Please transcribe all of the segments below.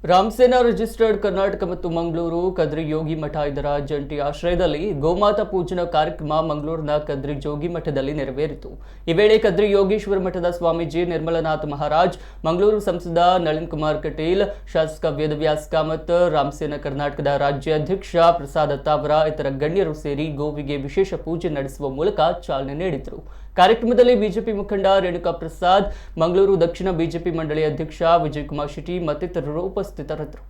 ರಾಮಸೇನಾ registered Karnataka ಮತ್ತು ಮಂಗಳೂರು ಕದ್ರಿ ಯೋಗಿ ಮಠ ಇದರ ಜಂಟಿ ಆಶ್ರಯದಲ್ಲಿ ಗೋಮಾತಾ ಪೂಜನ ಕಾರ್ಯಕ್ರಮ ಮಂಗಳೂರಿನ ಕದ್ರಿ ಜೋಗಿ ಮಠದಲ್ಲಿ ನೆರವೇರಿತು। ಈ ವೇಳೆ ಕದ್ರಿ ಯೋಗೇಶ್ವರ ಮಠದ ಸ್ವಾಮೀಜಿ ನಿರ್ಮಲನಾಥ ಮಹಾರಾಜ್, ಮಂಗಳೂರು ಸಂಸದ ನಳಿನ್ ಕುಮಾರ್ ಕಟೀಲ್, ಶಾಸಕ ವೇದವ್ಯಾಸ್ ಕಾಮತ್, ರಾಮಸೇನಾ ಕರ್ನಾಟಕದ ರಾಜ್ಯಾಧ್ಯಕ್ಷ ಪ್ರಸಾದ್ ಅತ್ತಾವರ ಇತರ ಗಣ್ಯರು ಸೇರಿ ಗೋವಿಗೆ ವಿಶೇಷ ಪೂಜೆ ನಡೆಸುವ ಮೂಲಕ ಚಾಲನೆ ನೀಡಿದರು। ಕಾರ್ಯಕ್ರಮದಲ್ಲಿ ಬಿಜೆಪಿ ಮುಖಂಡ ರೇಣುಕಾ ಪ್ರಸಾದ್, ಮಂಗಳೂರು ದಕ್ಷಿಣ ಬಿಜೆಪಿ ಮಂಡಳಿ ಅಧ್ಯಕ್ಷ ವಿಜಯಕುಮಾರ್ ಶೆಟ್ಟಿ ಮತ್ತಿತರರು ಉಪಸ್ಥಿತರಿದ್ದರು।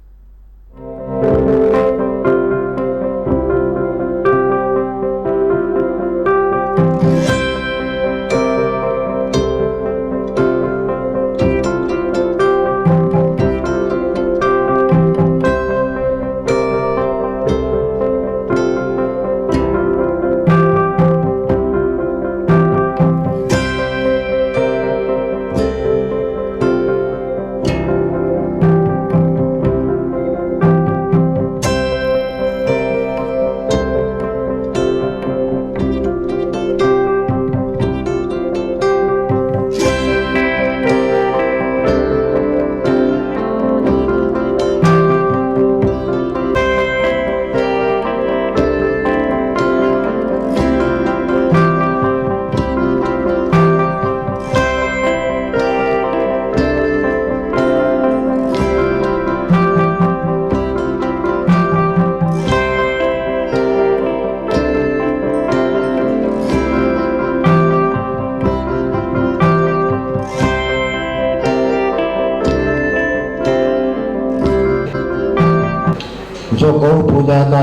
जो गौ पूजा का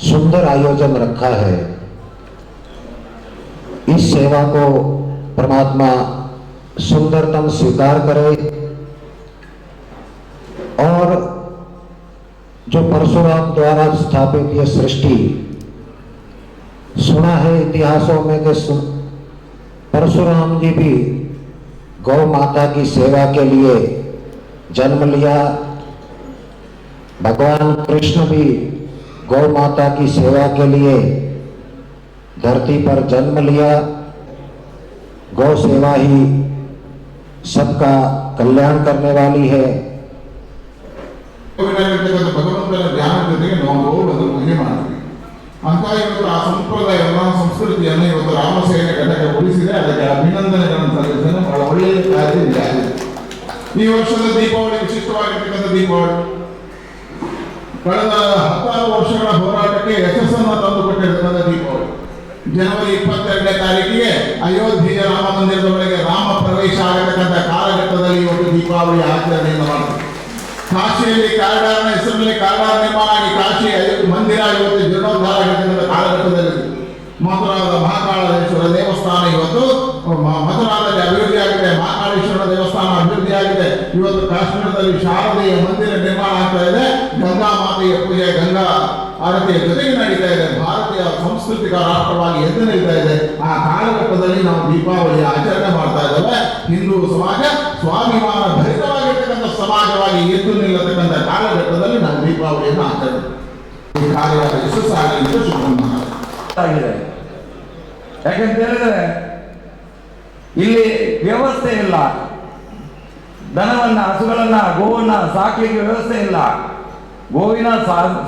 सुंदर आयोजन रखा है, इस सेवा को परमात्मा सुंदरतम स्वीकार करे और जो परशुराम द्वारा स्थापित यह सृष्टि, सुना है इतिहासों में कि परशुराम जी भी गौ माता की सेवा के लिए जन्म लिया, भगवान कृष्ण भी गौ माता की सेवा के लिए धरती पर जन्म लिया। गौ सेवा ही सबका कल्याण करने वाली है। ಭಗವಂತನ ಧ್ಯಾನ ಜೊತೆಗೆ ನಾವು ಗೋವನ್ನು ಪೂಜೆ ಮಾಡ್ತೀವಿ ಅಂತ ಇವತ್ತು ಆ ಸಂಪ್ರದಾಯವನ್ನು ಸಂಸ್ಕೃತಿಯನ್ನು ಇವತ್ತು ರಾಮಸೇನೆ ಘಟಕ ಉಳಿಸಿದೆ। ಅದಕ್ಕೆ ಅಭಿನಂದನೆಗಳನ್ನು ಸಲ್ಲಿಸಲು ಬಹಳ ಒಳ್ಳೆಯ ಕಾರ್ಯ ಇದಾಗಿದೆ। ಈ ವರ್ಷದ ದೀಪಾವಳಿ ವಿಶಿಷ್ಟವಾಗಿರ್ತಕ್ಕಂಥ ದೀಪಾವಳಿ ಕಳೆದ 16 ವರ್ಷಗಳ ಹೋರಾಟಕ್ಕೆ ಯಶಸ್ಸನ್ನು ತಂದುಕೊಟ್ಟಿರ್ತಕ್ಕಂಥ ದೀಪಾವಳಿ ಜನವರಿ 22ನೇ ತಾರೀಕಿಗೆ ಅಯೋಧ್ಯೆಯ ರಾಮ ಮಂದಿರದೊಳಗೆ ರಾಮ ಪ್ರವೇಶ ಆಗತಕ್ಕಂಥ ಕಾಲಘಟ್ಟದಲ್ಲಿ ಇವತ್ತು ದೀಪಾವಳಿ ಆಚರಣೆಯನ್ನು ಮಾಡ್ತಾರೆ। ಕಾಶಿಯಲ್ಲಿ ಕಾರಿಡಾರ್ನ ಹೆಸರಿನಲ್ಲಿ ಕಾರಿಡಾರ್ ನಿರ್ಮಾಣ ಆಗಿ ಕಾಶಿ ಮಂದಿರ ಇವತ್ತು ಜೀರ್ಣೋದ್ಧಾರ ಆಗಿರ್ತಕ್ಕಂಥ ಕಾಲಘಟ್ಟದಲ್ಲಿ ಮಥುರಾದ ಮಹಾಕಾಳೇಶ್ವರ ದೇವಸ್ಥಾನ ಇವತ್ತು ಮಥುರಾದಲ್ಲಿ ಅಭಿವೃದ್ಧಿ ಆಗಿದೆ, ಮಹಾಕಾಳೇಶ್ವರ ದೇವಸ್ಥಾನ ಅಭಿವೃದ್ಧಿ ಆಗಿದೆ। ಇವತ್ತು ಕಾಶ್ಮೀರದಲ್ಲಿ ಶಾರದೆಯ ಮಂದಿರ ನಿರ್ಮಾಣ ಆಗ್ತಾ ಇದೆ, ಗಂಗಾ ಮಾತೆಯ ಪೂಜೆ, ಗಂಗಾ ಆರತಿಯ ಜೊತೆಗೆ ನಡೀತಾ ಇದೆ, ಭಾರತೀಯ ಸಾಂಸ್ಕೃತಿಕ ರಾಷ್ಟ್ರವಾಗಿ ಎದ್ದು ನಿಲ್ತಾ ಇದೆ। ಆ ಕಾಲಘಟ್ಟದಲ್ಲಿ ನಾವು ದೀಪಾವಳಿ ಆಚರಣೆ ಮಾಡ್ತಾ ಇದ್ದೇವೆ। ಹಿಂದೂ ಸಮಾಜ ಸ್ವಾಭಿಮಾನ ಭರಿತವಾಗಿರ್ತಕ್ಕಂಥ ಸಮಾಜವಾಗಿ ಎದ್ದು ನಿಲ್ಲತಕ್ಕಂಥ ಕಾಲಘಟ್ಟದಲ್ಲಿ ನಾವು ದೀಪಾವಳಿಯನ್ನು ಆಚರಣೆ ಈ ಕಾರ್ಯ ಯಶಸ್ಸಾಗಲಿ ಎಂದು ಶುಭ ಆಗಿದೆ। ಯಾಕಂತ ಹೇಳಿದ್ರೆ ಇಲ್ಲಿ ವ್ಯವಸ್ಥೆ ಇಲ್ಲ, ದನವನ್ನ ಹಸುಗಳನ್ನ ಗೋವನ್ನ ಸಾಕ್ಲಿಕ್ಕೆ ವ್ಯವಸ್ಥೆ ಇಲ್ಲ। ಗೋವಿನ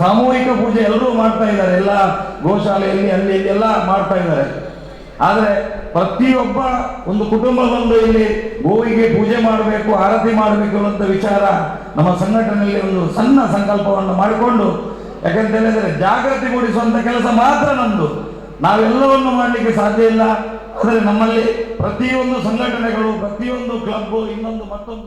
ಸಾಮೂಹಿಕ ಪೂಜೆ ಎಲ್ಲರೂ ಮಾಡ್ತಾ ಇದ್ದಾರೆ, ಎಲ್ಲ ಗೋಶಾಲೆಯಲ್ಲಿ ಅಲ್ಲಿ ಎಲ್ಲ ಮಾಡ್ತಾ ಇದ್ದಾರೆ। ಆದರೆ ಪ್ರತಿಯೊಬ್ಬ ಒಂದು ಕುಟುಂಬ ಬಂದು ಇಲ್ಲಿ ಗೋವಿಗೆ ಪೂಜೆ ಮಾಡಬೇಕು, ಆರತಿ ಮಾಡಬೇಕು ಅನ್ನುವಂಥ ವಿಚಾರ ನಮ್ಮ ಸಂಘಟನೆಯಲ್ಲಿ ಒಂದು ಸಣ್ಣ ಸಂಕಲ್ಪವನ್ನು ಮಾಡಿಕೊಂಡು, ಯಾಕಂತ ಹೇಳಿದ್ರೆ ಜಾಗೃತಿ ಮೂಡಿಸುವಂತ ಕೆಲಸ ಮಾತ್ರ ನಮ್ದು, ನಾವೆಲ್ಲವನ್ನು ಮಾಡಲಿಕ್ಕೆ ಸಾಧ್ಯ ಇಲ್ಲ। ಆದರೆ ನಮ್ಮಲ್ಲಿ ಪ್ರತಿಯೊಂದು ಸಂಘಟನೆಗಳು, ಪ್ರತಿಯೊಂದು ಕ್ಲಬ್, ಇನ್ನೊಂದು ಮತ್ತೊಂದು